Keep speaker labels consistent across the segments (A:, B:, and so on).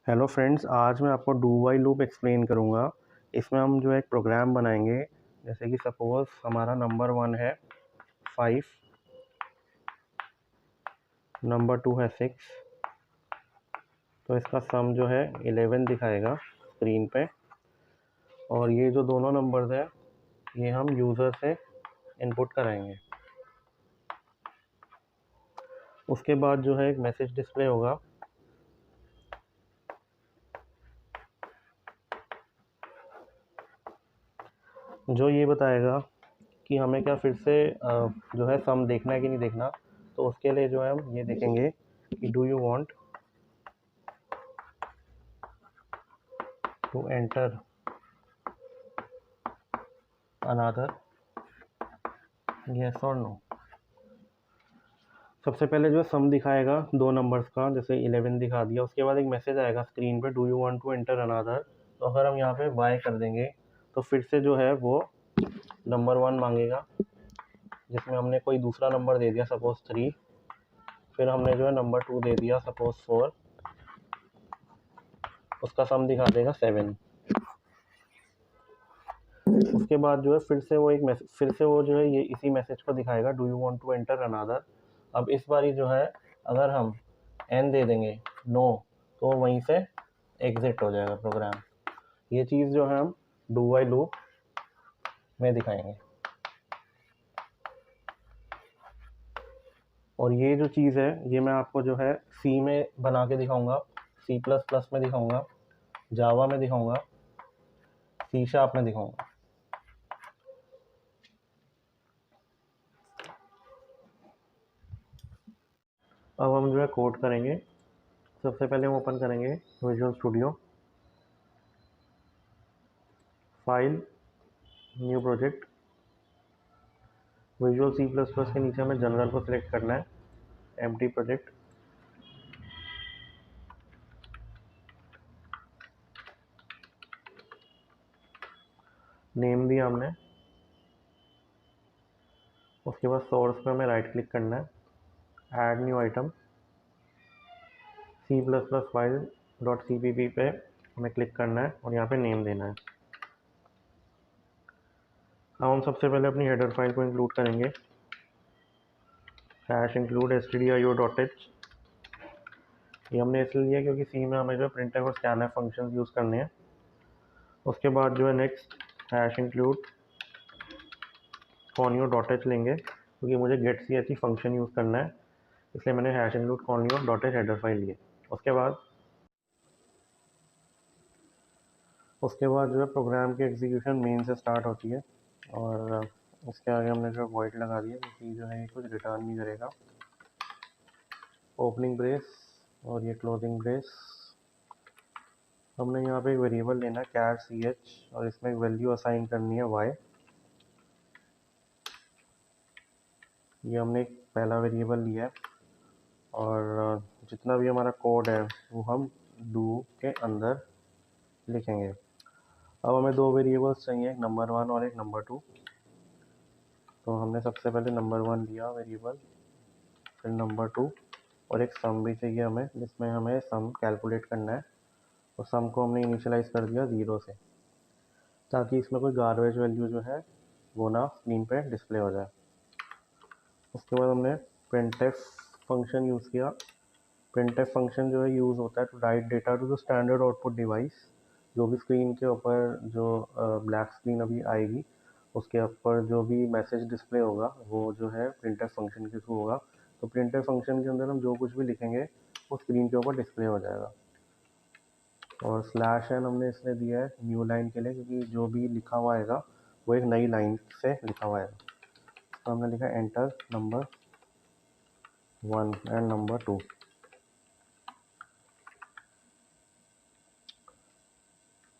A: Hello friends, आज मैं आपको डू वाइल लूप एक्सप्लेन करूँगा। इसमें हम जो है एक प्रोग्राम बनाएंगे। जैसे कि सपोज़ हमारा नंबर 1 है 5, नंबर 2 है 6, तो इसका सम जो है 11 दिखाएगा स्क्रीन पे। और ये जो दोनों नंबर्स है ये हम यूज़र से इनपुट कराएंगे। उसके बाद जो है एक मैसेज डिस्प्ले होगा, जो ये बताएगा कि हमें क्या फिर से जो है सम देखना है कि नहीं देखना। तो उसके लिए जो है हम ये देखेंगे कि do you want to enter another, yes और नो। सबसे पहले जो है सम दिखाएगा दो नंबर्स का, जैसे 11 दिखा दिया। उसके बाद एक मैसेज आएगा स्क्रीन पे, do you want to enter another. तो अगर हम यहाँ पे वाई कर देंगे तो फिर से जो है वो नंबर 1 मांगेगा, जिसमें हमने कोई दूसरा नंबर दे दिया सपोज 3। फिर हमने जो है नंबर 2 दे दिया सपोज 4। उसका सम दिखा देगा 7। उसके बाद जो है फिर से वो एक मैसेज, फिर से वो जो है ये इसी मैसेज को दिखाएगा, do you want to enter another. अब इस बारी जो है अगर हम एन दे देंगे नो, तो वहीं से एग्जिट हो जाएगा प्रोग्राम। ये चीज़ जो है हम डू वाइल लूप में दिखाएंगे। और ये जो चीज़ है ये मैं आपको जो है सी में बना के दिखाऊंगा, C++ में दिखाऊंगा, जावा में दिखाऊंगा, C# में दिखाऊंगा। अब हम जो है कोड करेंगे। सबसे पहले हम ओपन करेंगे visual studio, file, new project. Visual C++ के नीचे हमें जनरल को सिलेक्ट करना है, एम्प्टी प्रोजेक्ट। नेम दिया हमने। उसके बाद सोर्स पे हमें राइट क्लिक करना है, add new item, C++ file .cpp पे हमें क्लिक करना है और यहाँ पे नेम देना है। अब हम सबसे पहले अपनी हेडर फाइल को इंक्लूड करेंगे, #include stdio.h। ये हमने इसलिए लिया क्योंकि सी में हमें जो प्रिंटफ और स्कैनफ फंक्शन यूज़ करने हैं। उसके बाद जो है नेक्स्ट #include conio.h लेंगे, क्योंकि मुझे getch फंक्शन यूज़ करना है, इसलिए मैंने #include conio.h हेडर फाइल लिए। उसके बाद जो है प्रोग्राम की एग्जीक्यूशन मेन से स्टार्ट होती है। और उसके आगे हमने जो वॉइड लगा दिया, क्योंकि जो है कुछ रिटर्न नहीं करेगा। ओपनिंग ब्रेस और ये क्लोजिंग ब्रेस। हमने यहाँ पे एक वेरिएबल लेना है कैर ch, और इसमें एक वैल्यू असाइन करनी है y। ये हमने एक पहला वेरिएबल लिया है, और जितना भी हमारा कोड है वो हम डू के अंदर लिखेंगे। अब हमें दो वेरिएबल्स चाहिए, एक नंबर 1 और एक नंबर 2। तो हमने सबसे पहले नंबर 1 लिया वेरिएबल, फिर नंबर 2, और एक सम भी चाहिए हमें, जिसमें हमें सम कैलकुलेट करना है। और सम को हमने इनिशियलाइज कर दिया 0 से, ताकि इसमें कोई गार्बेज वैल्यू जो है वो ना स्क्रीन पे डिस्प्ले हो जाए। उसके बाद हमने printf फंक्शन यूज़ किया। printf फंक्शन जो है यूज़ होता है to write data to the standard output device. जो भी स्क्रीन के ऊपर जो ब्लैक स्क्रीन अभी आएगी, उसके ऊपर जो भी मैसेज डिस्प्ले होगा वो जो है printf फंक्शन के थ्रू होगा। तो printf फंक्शन के अंदर हम जो कुछ भी लिखेंगे वो स्क्रीन के ऊपर डिस्प्ले हो जाएगा। और /n हमने इसलिए दिया है न्यू लाइन के लिए, क्योंकि जो भी लिखा हुआ आएगा वो एक नई लाइन से लिखा हुआ आएगा। तो हमने लिखा एंटर नंबर 1 एंड नंबर 2।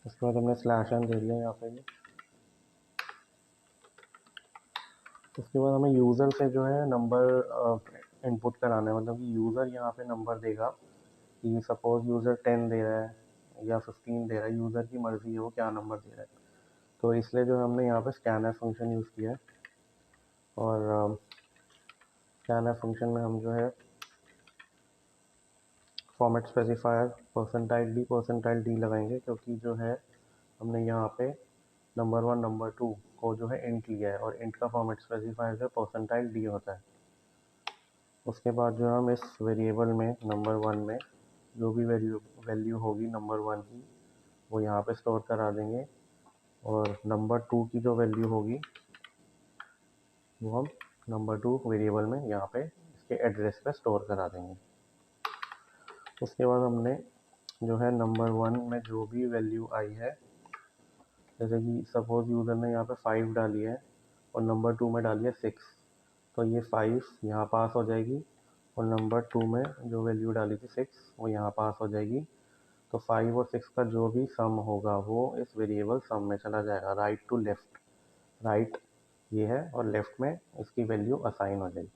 A: उसके बाद हमने /n दे दिया यहाँ पे भी। उसके बाद हमें यूज़र से जो है नंबर इनपुट कराना है, मतलब कि यूज़र यहाँ पे नंबर देगा कि सपोज़ यूज़र 10 दे रहा है या 15 दे रहा है, यूज़र की मर्ज़ी है वो क्या नंबर दे रहा है। तो इसलिए जो हमने यहाँ पे स्कैनर फंक्शन यूज़ किया है। और स्कैनर फंक्शन में हम जो है फॉर्मेट स्पेसिफायर परसेंटाइल डी लगाएंगे, क्योंकि जो है हमने यहाँ पे नंबर 1 नंबर 2 को जो है इंट लिया है, और इंट का फॉर्मेट स्पेसिफायर जो परसेंटाइल डी होता है। उसके बाद जो हम इस वेरिएबल में नंबर 1 में जो भी वैल्यू होगी नंबर 1 की वो यहाँ पे स्टोर करा देंगे, और नंबर 2 की जो वैल्यू होगी वो हम नंबर 2 वेरिएबल में यहाँ पे इसके एड्रेस पे स्टोर करा देंगे। उसके बाद हमने जो है नंबर 1 में जो भी वैल्यू आई है, जैसे कि सपोज यूज़र ने यहाँ पे 5 डाली है और नंबर 2 में डाली है 6, तो ये 5 यहाँ पास हो जाएगी, और नंबर 2 में जो वैल्यू डाली थी 6 वो यहाँ पास हो जाएगी। तो 5 और 6 का जो भी सम होगा वो इस वेरिएबल सम में चला जाएगा, राइट टू लेफ्ट। राइट ये है और लेफ्ट में इसकी वैल्यू असाइन हो जाएगी।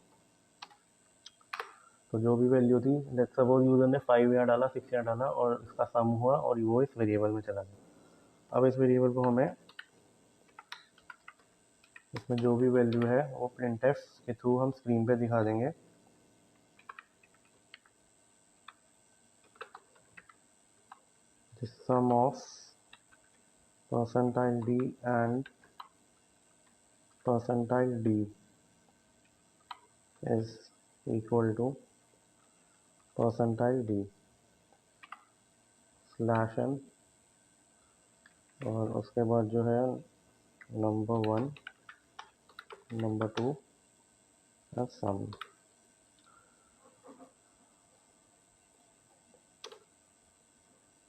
A: तो जो भी वैल्यू थी, लेट्स सपोज यूज़र ने 5 यहाँ डाला, 6 यहाँ डाला, और इसका सम हुआ और वो इस वेरिएबल में चला गया। अब इस वेरिएबल को हमें इसमें जो भी वैल्यू है वो प्रिंटफ के थ्रू हम स्क्रीन पे दिखा देंगे। The sum of percentile D and percentile D is equal to percentile D slash n, और उसके बाद जो है नंबर 1 नंबर 2 का सम।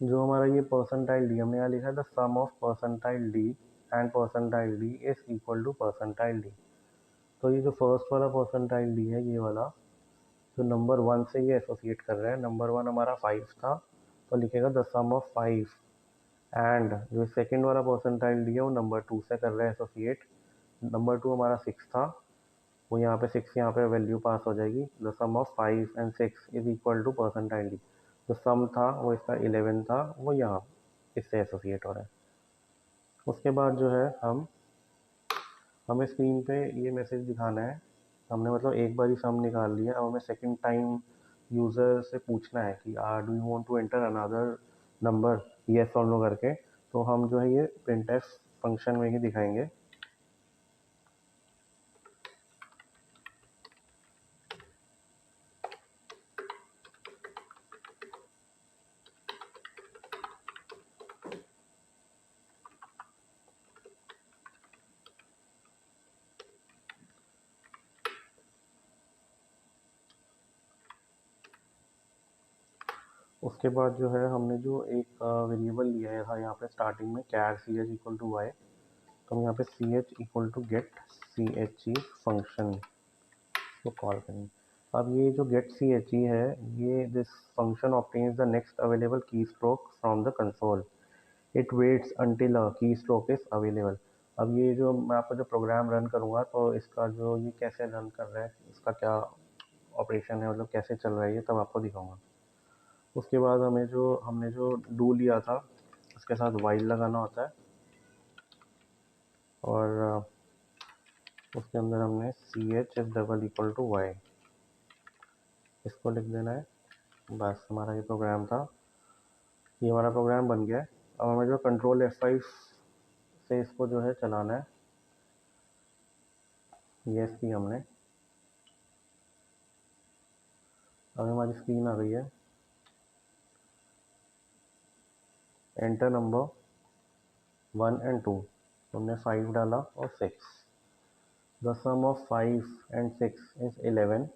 A: जो हमारा ये परसेंटाइल डी हमने यहाँ लिखा है, the sum of percentile d and percentile d is equal to percentile d. तो ये जो फर्स्ट वाला परसेंटाइल डी है, ये वाला जो नंबर 1 से ये एसोसिएट कर रहा है, नंबर 1 हमारा 5 था तो लिखेगा द सम ऑफ 5, एंड जो सेकंड वाला परसेंटाइल डी है वो नंबर 2 से कर रहा है एसोसिएट। नंबर 2 हमारा 6 था, वो यहाँ पे 6 यहाँ पे वैल्यू पास हो जाएगी। The sum of 5 and 6 is equal to percentile d. जो सम था वो इसका 11 था, वो यहाँ इससे एसोसिएट हो रहा है। उसके बाद जो है हमें स्क्रीन पे ये मैसेज दिखाना है। हमने मतलब एक बार ही सम निकाल लिया, अब हमें सेकंड टाइम यूज़र से पूछना है कि do you want to enter another number, yes और नो करके। तो हम जो है ये प्रिंटफ फंक्शन में ही दिखाएंगे। उसके बाद जो है हमने जो एक वेरिएबल लिया है था यहाँ पे स्टार्टिंग में, char c h equal to y, तो हम यहाँ पे c h equal to get c h e function को कॉल करेंगे। अब ये जो गेट सी एच ई है, ये this function obtains the next available key stroke from the console. It waits until a key stroke is available. अब ये जो मैं आपको जो प्रोग्राम रन करूँगा, तो इसका जो ये कैसे रन कर रहा है, इसका क्या ऑपरेशन है, मतलब कैसे चल रहा है, ये तब आपको दिखाऊंगा। उसके बाद हमने जो डू लिया था उसके साथ वाइल लगाना होता है, और उसके अंदर हमने c h is double equal to y इसको लिख देना है। बस हमारा ये प्रोग्राम था, ये हमारा प्रोग्राम बन गया है। अब हमें जो कंट्रोल F5 से इसको जो है चलाना है। यस की हमने, अब हमारी स्क्रीन आ गई है। एंटर नंबर 1 एंड 2, हमने 5 डाला और 6। The sum of 5 and 6 is 11।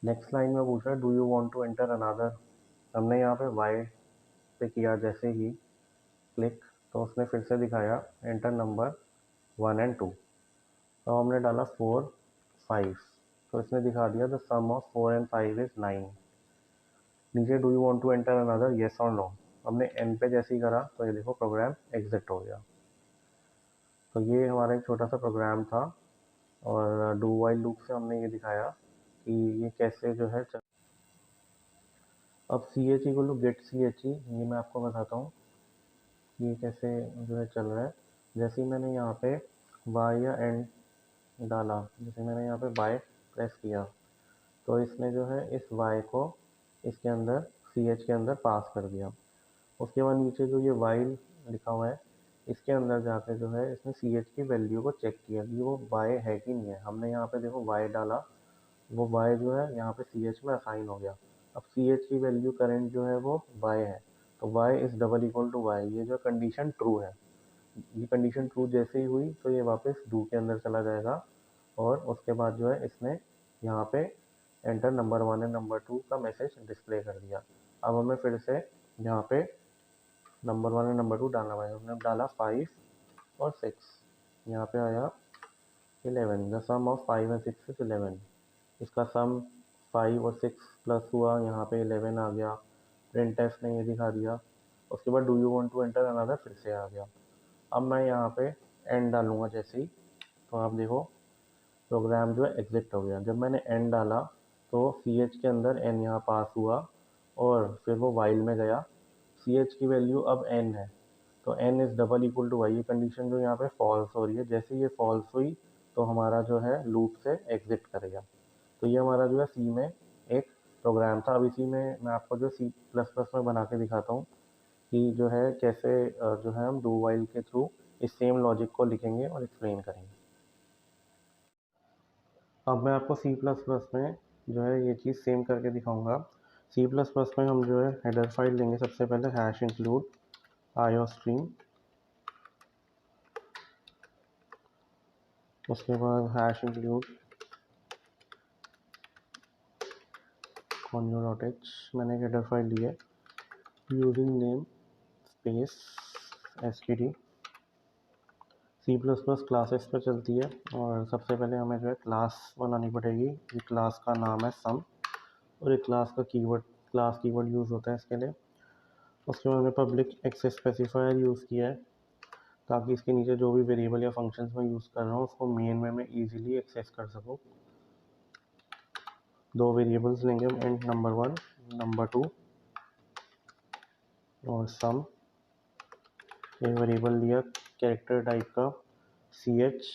A: Next line में पूछ रहा है do you want to enter another. हमने यहाँ पे वाई पे किया जैसे ही क्लिक, तो उसने फिर से दिखाया एंटर नंबर 1 एंड 2। तो हमने डाला 4 5, तो इसने दिखा दिया the sum of 4 and 5 is 9। नीचे do you want to enter another, yes और नो। हमने एन पे जैसे ही करा तो ये देखो प्रोग्राम एग्जिट हो गया। तो ये हमारा एक छोटा सा प्रोग्राम था, और डू वाइल लूप से हमने ये दिखाया कि ये कैसे जो है अब c h equal to get c h e, ये मैं आपको बताता हूँ ये कैसे जो है चल रहा है। जैसे ही मैंने यहाँ पे वाई या एंड डाला, जैसे मैंने यहाँ पे बाय प्रेस किया, तो इसने जो है इस वाई को इसके अंदर ch के अंदर पास कर दिया। उसके बाद नीचे जो ये वाइल लिखा हुआ है इसके अंदर जाके जो है इसने ch की वैल्यू को चेक किया कि वो y है कि नहीं है। हमने यहाँ पे देखो y डाला, वो y जो है यहाँ पे ch में असाइन हो गया। अब ch की वैल्यू करंट जो है वो y है, तो y is double equal to y। ये जो कंडीशन ट्रू है, ये कंडीशन ट्रू जैसे ही हुई तो ये वापस डू के अंदर चला जाएगा और उसके बाद जो है इसने यहाँ पे एंटर नंबर 1 एंड नंबर 2 का मैसेज डिस्प्ले कर दिया। अब हमें फिर से यहाँ पे नंबर 1 एंड नंबर 2 डालना पड़ेगा। हमने डाला 5 और 6, यहाँ पे आया 11। The sum of 5 and 6 is 11। इसका सम 5 और 6 प्लस हुआ, यहाँ पे 11 आ गया। प्रिंट टेस्ट ने ये दिखा दिया। उसके बाद do you want to enter another फिर से आ गया। अब मैं यहाँ पे एंड डालूंगा जैसे ही, तो आप देखो प्रोग्राम जो है एग्जिट हो गया। जब मैंने एंड डाला तो ch के अंदर n यहाँ पास हुआ और फिर वो वाइल में गया। ch की वैल्यू अब n है, तो n is double equal to y। ये कंडीशन जो यहाँ पे फॉल्स हो रही है, जैसे ये फॉल्स हुई तो हमारा जो है लूप से एग्जिट करेगा। तो ये हमारा जो है सी में एक प्रोग्राम था। अब इसी में मैं आपको जो सी प्लस प्लस में बना के दिखाता हूँ कि जो है कैसे जो है हम डू वाइल के थ्रू इस सेम लॉजिक को लिखेंगे और एक्सप्लेन करेंगे। अब मैं आपको सी प्लस प्लस में जो है ये चीज़ सेम करके दिखाऊंगा। सी प्लस प्लस में हम जो है हेडर फाइल लेंगे सबसे पहले, हैश इंक्लूड आईओस्ट्रीम, उसके बाद हैश इंक्लूड conio.h। मैंने एक हेडर फाइल ली है using namespace std। C plus plus classes पर चलती है और सबसे पहले हमें जो है क्लास बनानी पड़ेगी। ये क्लास का नाम है सम और ये क्लास कीवर्ड यूज़ होता है इसके लिए। उसके बाद मैंने पब्लिक एक्सेस स्पेसिफायर यूज़ किया है ताकि इसके नीचे जो भी वेरिएबल या फंक्शंस में यूज़ कर रहा हूँ उसको मेन में मैं इजीली एक्सेस कर सकूँ। दो वेरिएबल्स लेंगे हम, इंट नंबर 1 नंबर 2 और सम। एक वेरिएबल लिया कैरेक्टर टाइप का ch।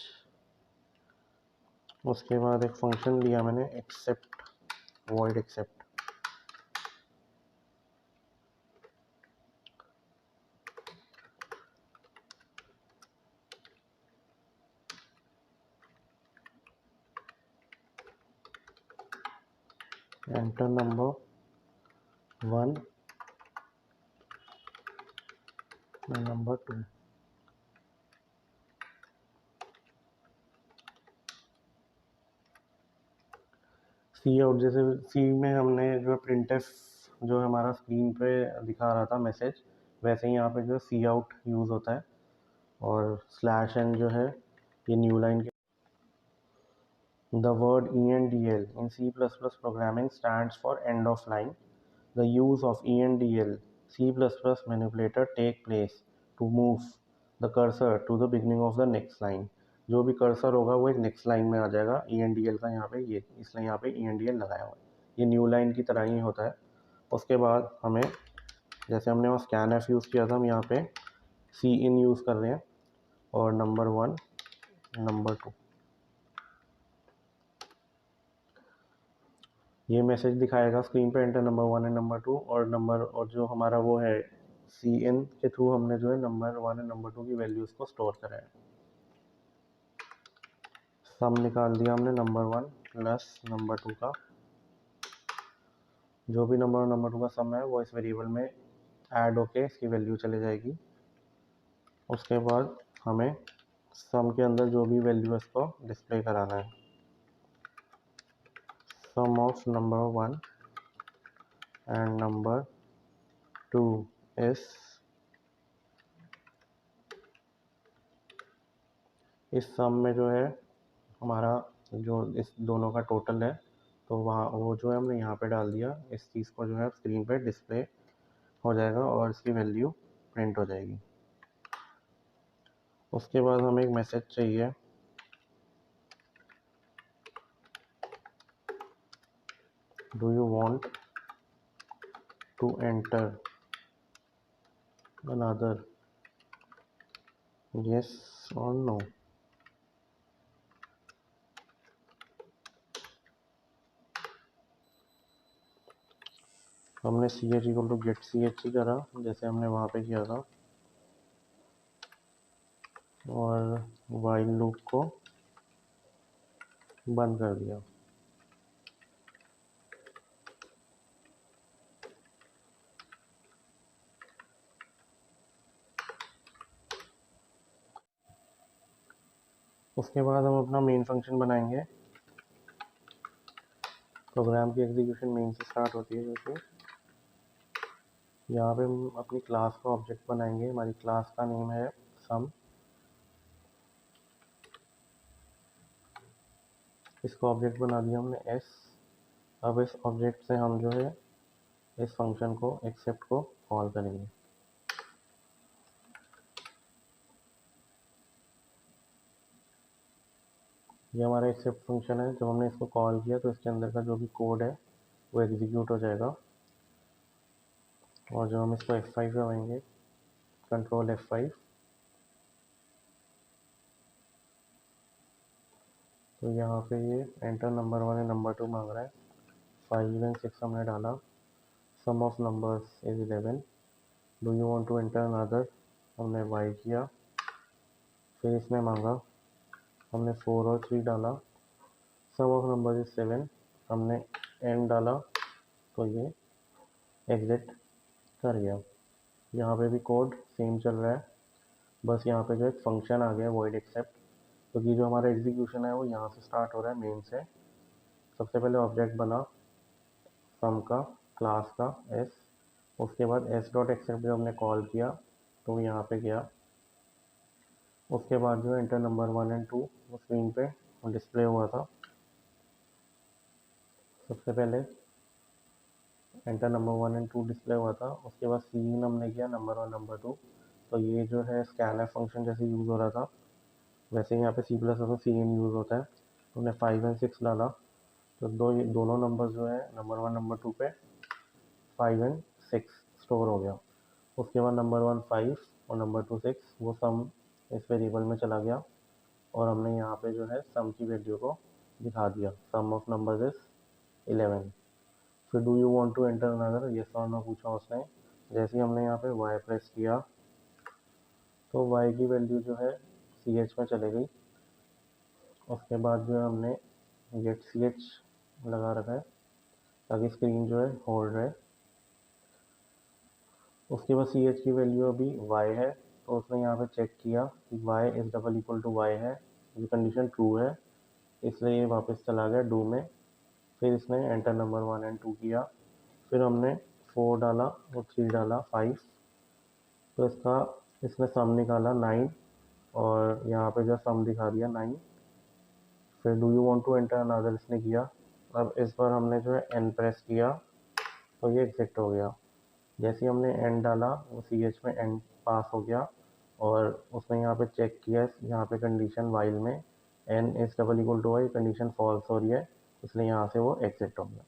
A: उसके बाद एक फंक्शन लिया मैंने accept, void accept. Enter number 1 number 2। Cout, जैसे सी में हमने जो है प्रिंटफ जो हमारा स्क्रीन पे दिखा रहा था मैसेज, वैसे ही यहाँ पे जो सी आउट यूज़ होता है। और स्लैश एन जो है ये न्यू लाइन के। The word ENDL in C++ programming stands for end of line. The use of ENDL C++ manipulator take place to move the cursor to the beginning of the next line. जो भी cursor होगा वो एक next line में आ जाएगा। ENDL का यहाँ पे ये इसलिए यहाँ पे ENDL लगाया हुआ है, ये न्यू लाइन की तरह ही होता है। उसके बाद हमें जैसे हमने वहाँ scanf यूज़ किया था, हम यहाँ पे cin यूज़ कर रहे हैं और नंबर 1 नंबर 2 ये मैसेज दिखाएगा स्क्रीन पे, एंटर नंबर 1 एंड नंबर 2 और जो हमारा वो है cin के थ्रू हमने जो है नंबर 1 एंड नंबर 2 की वैल्यूज़ को स्टोर करा है। सम निकाल दिया हमने नंबर 1 प्लस नंबर 2 का। जो भी नंबर 1 नंबर 2 का सम है वो इस वेरिएबल में ऐड होके इसकी वैल्यू चले जाएगी। उसके बाद हमें सम के अंदर जो भी वैल्यू है उसको डिस्प्ले कराना है। सम ऑफ नंबर 1 एंड नंबर 2 इस सम में जो है हमारा जो इस दोनों का टोटल है, तो वहाँ वो जो है हमने यहाँ पे डाल दिया। इस चीज़ को जो है स्क्रीन पे डिस्प्ले हो जाएगा और इसकी वैल्यू प्रिंट हो जाएगी। उसके बाद हमें एक मैसेज चाहिए, do you want to enter another, yes और नो। हमने c h equal to get c h ही करा जैसे हमने वहाँ पे किया था, और वाइल लूप को बंद कर दिया। उसके बाद हम अपना मेन फंक्शन बनाएंगे। प्रोग्राम की एग्जीक्यूशन मेन से स्टार्ट होती है। जैसे यहाँ पे हम अपनी क्लास का ऑब्जेक्ट बनाएंगे। हमारी क्लास का नेम है सम। इसको ऑब्जेक्ट बना दिया हमने एस। अब इस ऑब्जेक्ट से हम जो है इस फंक्शन को एक्सेप्ट को कॉल करेंगे। ये हमारा एक्सेप्ट फंक्शन है। जब हमने इसको कॉल किया तो इसके अंदर का जो भी कोड है वो एग्जीक्यूट हो जाएगा। और जब हम इसको F5 दबाएंगे, कंट्रोल F5, तो यहाँ पे ये एंटर नंबर 1 एंड नंबर 2 मांग रहा है। 5 एंड 6 हमने डाला। Sum of numbers is 11। Do you want to enter another, हमने y किया। फिर इसमें मांगा, हमने 4 और 3 डाला। सम ऑफ नंबर्स इज 7, हमने n डाला, तो ये एग्जिट कर गया। यहाँ पे भी कोड सेम चल रहा है, बस यहाँ पे जो एक फंक्शन आ गया वॉइड एक्सेप्ट, क्योंकि जो हमारा एग्जीक्यूशन है वो यहाँ से स्टार्ट हो रहा है, मेन से। सबसे पहले ऑब्जेक्ट बना सम का, क्लास का एस। उसके बाद एस डॉट एक्सेप्ट जो हमने कॉल किया तो यहाँ पे गया। उसके बाद जो एंटर नंबर 1 एंड 2 वो स्क्रीन पे डिस्प्ले हुआ था। सबसे पहले एंटर नंबर 1 एंड 2 डिस्प्ले हुआ था। उसके बाद सी इन हमने किया नंबर 1 नंबर 2, तो ये जो है स्कैनएफ फंक्शन जैसे यूज़ हो रहा था वैसे ही यहाँ पे सी प्लस में सी इन यूज़ होता है। तो हमने 5 एंड 6 डाला, तो दोनों नंबर जो है नंबर 1 नंबर 2 पे 5 एंड 6 स्टोर हो गया। उसके बाद नंबर 1 5 और नंबर 2 6, वो सम इस वेरिएबल में चला गया और हमने यहाँ पे जो है सम की वैल्यू को दिखा दिया। Sum of numbers is 11। फिर do you want to enter another, yes और नो पूछा उसने। जैसे ही हमने यहाँ पे y प्रेस किया तो y की वैल्यू जो है ch में चले गई। उसके बाद जो है हमने गेट ch लगा रखा है ताकि स्क्रीन जो है होल्ड रहे। उसके बाद ch की वैल्यू अभी y है, तो उसने यहाँ पे चेक किया कि y is double equal to y है, ये कंडीशन ट्रू है, इसलिए ये वापस चला गया डू में। फिर इसने एंटर नंबर 1 एंड 2 किया। फिर हमने 4 डाला और 3 डाला 5, तो इसने सम निकाला 9 और यहाँ पे जो सम दिखा दिया 9। फिर do you want to enter another इसने किया। अब इस बार हमने जो है एन प्रेस किया तो ये एग्जिट हो गया। जैसे ही हमने एन डाला वो सी एच में एन पास हो गया और उसने यहाँ पे चेक किया, यहाँ पे कंडीशन वाइल में n is double equal to y condition false हो रही है, इसलिए यहाँ से वो एग्जिट हो गया।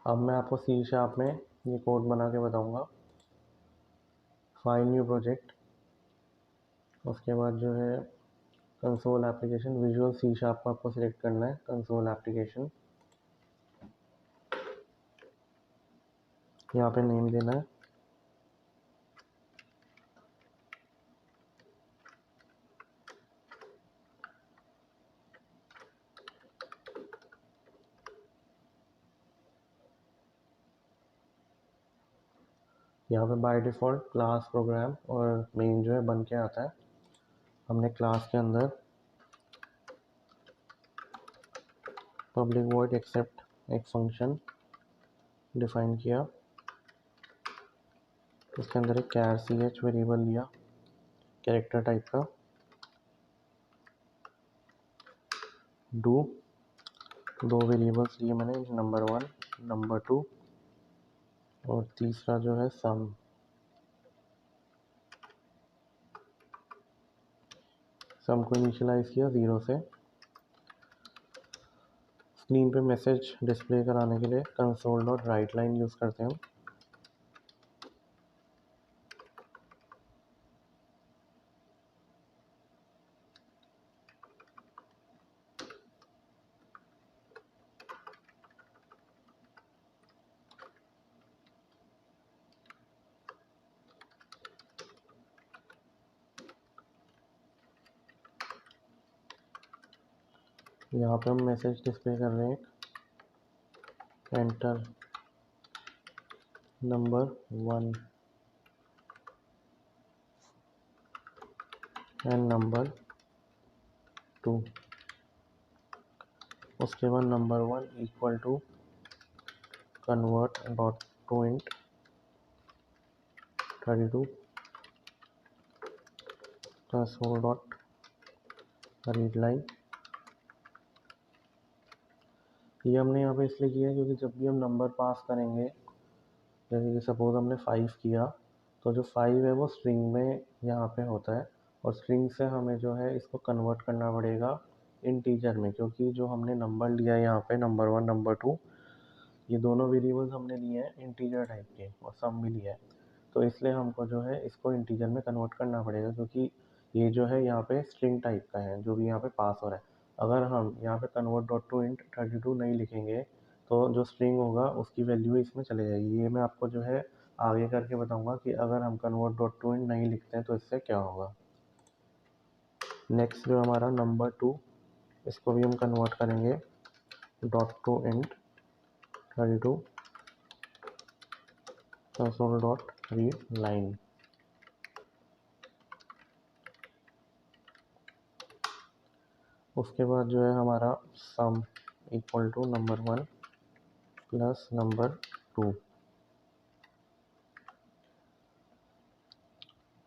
A: अब मैं आपको सी शार्प में ये कोड बना के बताऊंगा। फाइल न्यू प्रोजेक्ट, उसके बाद जो है console application, visual C sharp को आपको सिलेक्ट करना है, कंसोल एप्लीकेशन, यहाँ पे नेम देना है। यहाँ पे बाय डिफ़ॉल्ट क्लास प्रोग्राम और मेन जो है बन के आता है। हमने क्लास के अंदर पब्लिक वॉइड एक्सेप्ट एक फंक्शन डिफाइन किया, इसके अंदर एक कैर सी एच वेरिएबल लिया कैरेक्टर टाइप का। डू, दो वेरिएबल्स लिए मैंने, नंबर 1 नंबर 2 और तीसरा जो है सम। सम को इनिशियलाइज किया 0 से। स्क्रीन पे मैसेज डिस्प्ले कराने के लिए console dot write line use करते हैं। यहाँ पे हम मैसेज डिस्प्ले कर रहे हैं, एंटर नंबर 1 एंड नंबर 2। उसके बाद number 1 equal to convert dot to int 32 console dot read line. ये हमने यहाँ पे इसलिए किया है क्योंकि जब भी हम नंबर पास करेंगे, जैसे कि सपोज हमने 5 किया, तो जो 5 है वो स्ट्रिंग में यहाँ पे होता है, और स्ट्रिंग से हमें जो है इसको कन्वर्ट करना पड़ेगा इंटीजर में, क्योंकि जो हमने नंबर लिया है यहाँ पे नंबर 1 नंबर 2, ये दोनों वेरिएबल्स हमने लिए हैं इंटीजर टाइप के, और सम भी लिया है, तो इसलिए हमको जो है इसको इंटीजर में कन्वर्ट करना पड़ेगा, क्योंकि ये जो है यहाँ पे स्ट्रिंग टाइप का है जो भी यहाँ पे पास हो रहा है। अगर हम यहाँ पे कन्वर्ट डॉट टू इंट 32 नहीं लिखेंगे तो जो स्ट्रिंग होगा उसकी वैल्यू इसमें चले जाएगी। ये मैं आपको जो है आगे करके बताऊंगा कि अगर हम कन्वर्ट डॉट टू इंट नहीं लिखते हैं तो इससे क्या होगा। नेक्स्ट जो हमारा नंबर 2, इसको भी हम कन्वर्ट करेंगे dot to int 32 console dot read line. उसके बाद जो है हमारा sum equal to number 1 plus number 2।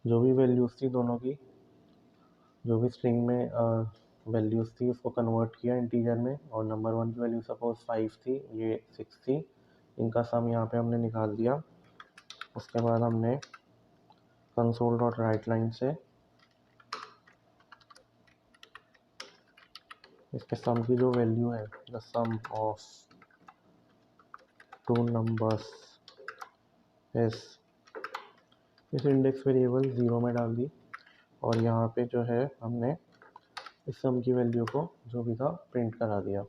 A: जो भी वैल्यूज़ थी दोनों की, जो भी स्ट्रिंग में वैल्यूज़ थी उसको कन्वर्ट किया इंटीजर में, और नंबर 1 की वैल्यू सपोज 5 थी, ये 6 थी, इनका सम यहाँ पे हमने निकाल दिया। उसके बाद हमने कंसोल डॉट राइट लाइन से इसके सम की जो वैल्यू है, the sum of two numbers इस इंडेक्स वेरिएबल 0 में डाल दी, और यहाँ पे जो है हमने इस सम की वैल्यू को जो भी था प्रिंट करा दिया।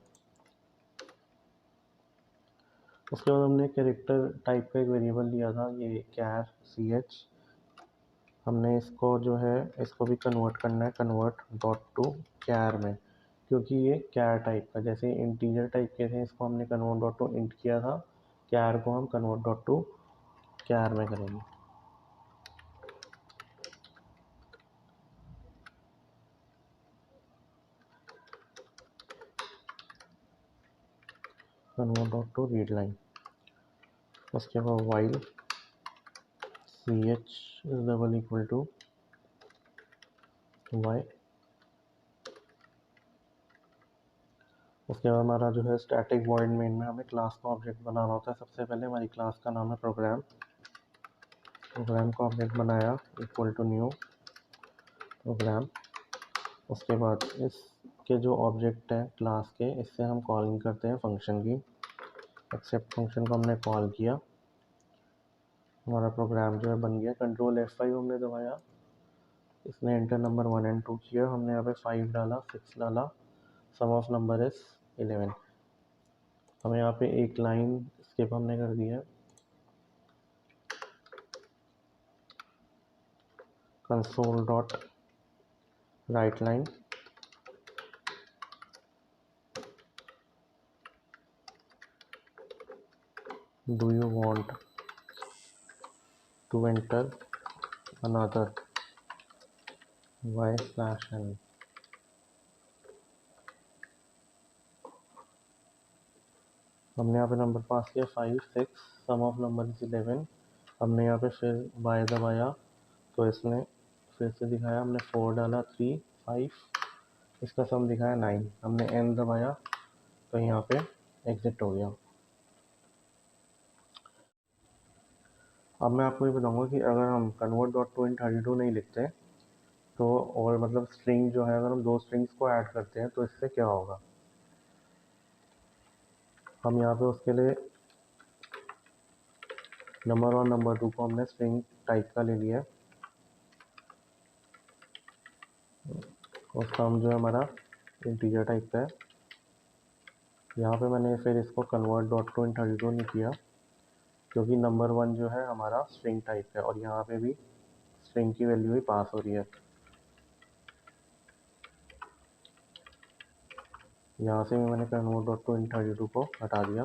A: उसके बाद हमने कैरेक्टर टाइप का एक वेरिएबल लिया था, ये कैर ch, हमने इसको जो है इसको भी कन्वर्ट करना है कन्वर्ट डॉट टू कैर में, क्योंकि ये कैर टाइप का, जैसे इंटीजर टाइप के थे इसको हमने कन्वर्ट डॉट टू इंट किया था, कैर को हम कन्वर्ट डॉट टू कैर में करेंगे। Convert dot to read line. उसके बाद while ch is double equal to y। उसके बाद हमारा जो है स्टैटिक वॉइड मेन में हमें क्लास का ऑब्जेक्ट बनाना होता है। सबसे पहले हमारी क्लास का नाम है प्रोग्राम का ऑब्जेक्ट बनाया इक्वल टू न्यू प्रोग्राम। उसके बाद इसके जो ऑब्जेक्ट है क्लास के, इससे हम कॉलिंग करते हैं फंक्शन की। एक्सेप्ट फंक्शन को हमने कॉल किया, हमारा प्रोग्राम जो है बन गया। कंट्रोल F5 हमने दबाया, इसने एंटर नंबर 1 एंड 2 किया, हमने यहाँ पे 5 डाला 6 डाला, सम ऑफ नंबर इज 11। हमें यहाँ पे एक लाइन स्किप हमने कर दी है, console dot write line do you want to enter another y/n। हमने यहाँ पे नंबर पास किया 5 6, सम ऑफ नंबर इज 11। हमने यहाँ पे फिर y दबाया तो इसने फिर से दिखाया, हमने 4 डाला 3 5, इसका सम दिखाया 9। हमने n दबाया तो यहाँ पे एग्जिट हो गया। अब मैं आपको ये बताऊंगा कि अगर हम कन्वर्ट डॉट टू इंट 32 नहीं लिखते तो, और मतलब स्ट्रिंग जो है अगर हम दो स्ट्रिंग्स को ऐड करते हैं तो इससे क्या होगा। हम यहाँ पे उसके लिए नंबर 1 नंबर 2 को हमने स्ट्रिंग टाइप का ले लिया, और सम जो है हमारा इंटीजर टाइप का है। यहाँ पे मैंने फिर इसको कन्वर्ट डॉट टू इंट 32 नहीं किया, क्योंकि नंबर 1 जो है हमारा स्ट्रिंग टाइप है, और यहाँ पे भी स्ट्रिंग की वैल्यू ही पास हो रही है। यहाँ से भी मैंने कन्वर्ट डॉट टू इन 32 को हटा दिया।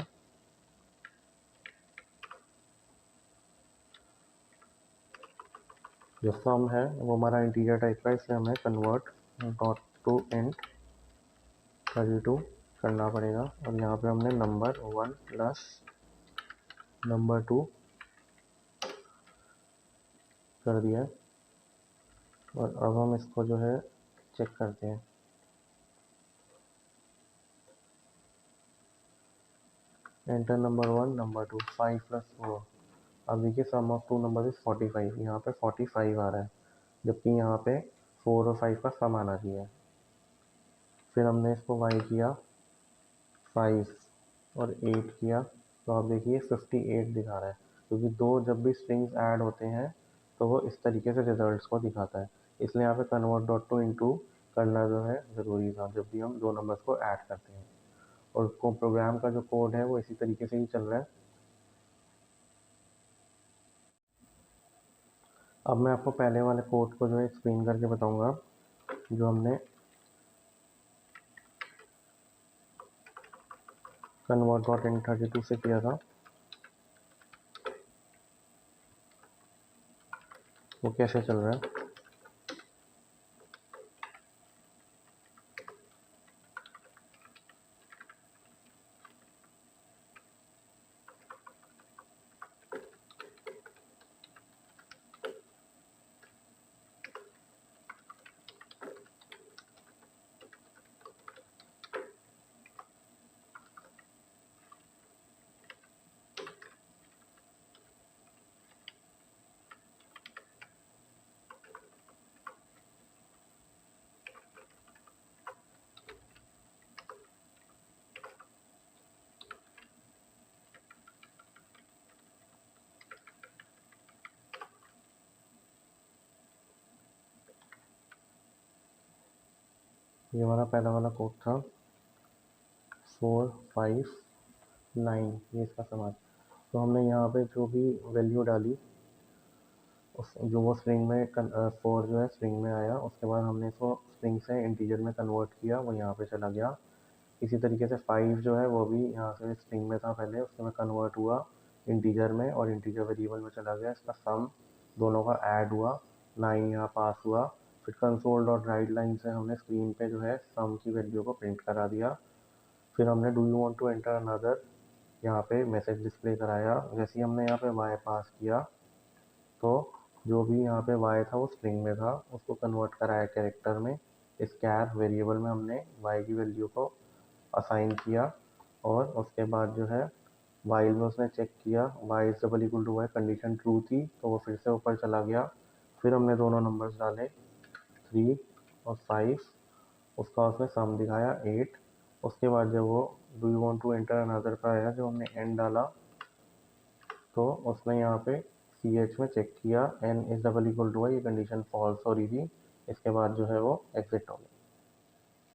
A: जो सम है वो हमारा इंटीजर टाइप का, इसलिए हमें कन्वर्ट डॉट टू इंट 32 करना पड़ेगा। और यहाँ पे हमने नंबर 1 प्लस नंबर 2 कर दिया। और अब हम इसको जो है चेक करते हैं। Enter number 1 number 2 5 plus 4। अब देखिए सम ऑफ टू नंबर इज 45। यहाँ पे 45 आ रहा है, जबकि यहाँ पे 4 और 5 का सम आना चाहिए। फिर हमने इसको y किया 5 और 8 किया, तो आप देखिए 58 दिखा रहा है, क्योंकि दो जब भी स्ट्रिंग्स ऐड होते हैं तो वो इस तरीके से रिजल्ट्स को दिखाता है। इसलिए यहाँ पे कन्वर्ट डॉट टू इंटू करना जो है ज़रूरी था जब भी हम दो नंबर्स को ऐड करते हैं। और प्रोग्राम का जो कोड है वो इसी तरीके से ही चल रहा है। अब मैं आपको पहले वाले कोड को जो है एक्सप्लेन करके बताऊंगा, जो हमने कन्वर्ट डॉट इन 32 से किया था। वो कैसे चल रहा है। ये हमारा पहला वाला कोड था 4 5 9, ये इसका समान। तो हमने यहाँ पे जो भी वैल्यू डाली उस जो वो स्ट्रिंग में 4 जो है स्ट्रिंग में आया, उसके बाद हमने इसको स्ट्रिंग से इंटीजर में कन्वर्ट किया, वो यहाँ पे चला गया। इसी तरीके से 5 जो है वो भी यहाँ से स्ट्रिंग में था पहले, उसके में कन्वर्ट हुआ इंटीजर में और इंटीजर वेरिएबल में चला गया। इसका सम दोनों का ऐड हुआ, 9 यहाँ पास हुआ। फिर कंसोल डॉट राइट लाइन से हमने स्क्रीन पे जो है सम की वैल्यू को प्रिंट करा दिया। फिर हमने do you want to enter another यहाँ पे मैसेज डिस्प्ले कराया। जैसे ही हमने यहाँ पे y पास किया तो जो भी यहाँ पे y था वो स्ट्रिंग में था, उसको कन्वर्ट कराया कैरेक्टर में। इस कैर वेरिएबल में हमने y की वैल्यू को असाइन किया और उसके बाद जो है वाइल में उसने चेक किया y is double equal to y, condition true थी तो वो फिर से ऊपर चला गया। फिर हमने दोनों नंबर्स डाले 3 और 5, उसका उसने सम दिखाया 8। उसके बाद जब वो do you want to enter another का आया, जो हमने एन डाला तो उसने यहाँ पे CH में चेक किया n is double equal to y, ये कंडीशन फॉल्स हो रही थी। इसके बाद जो है वो एग्जिट हो गया।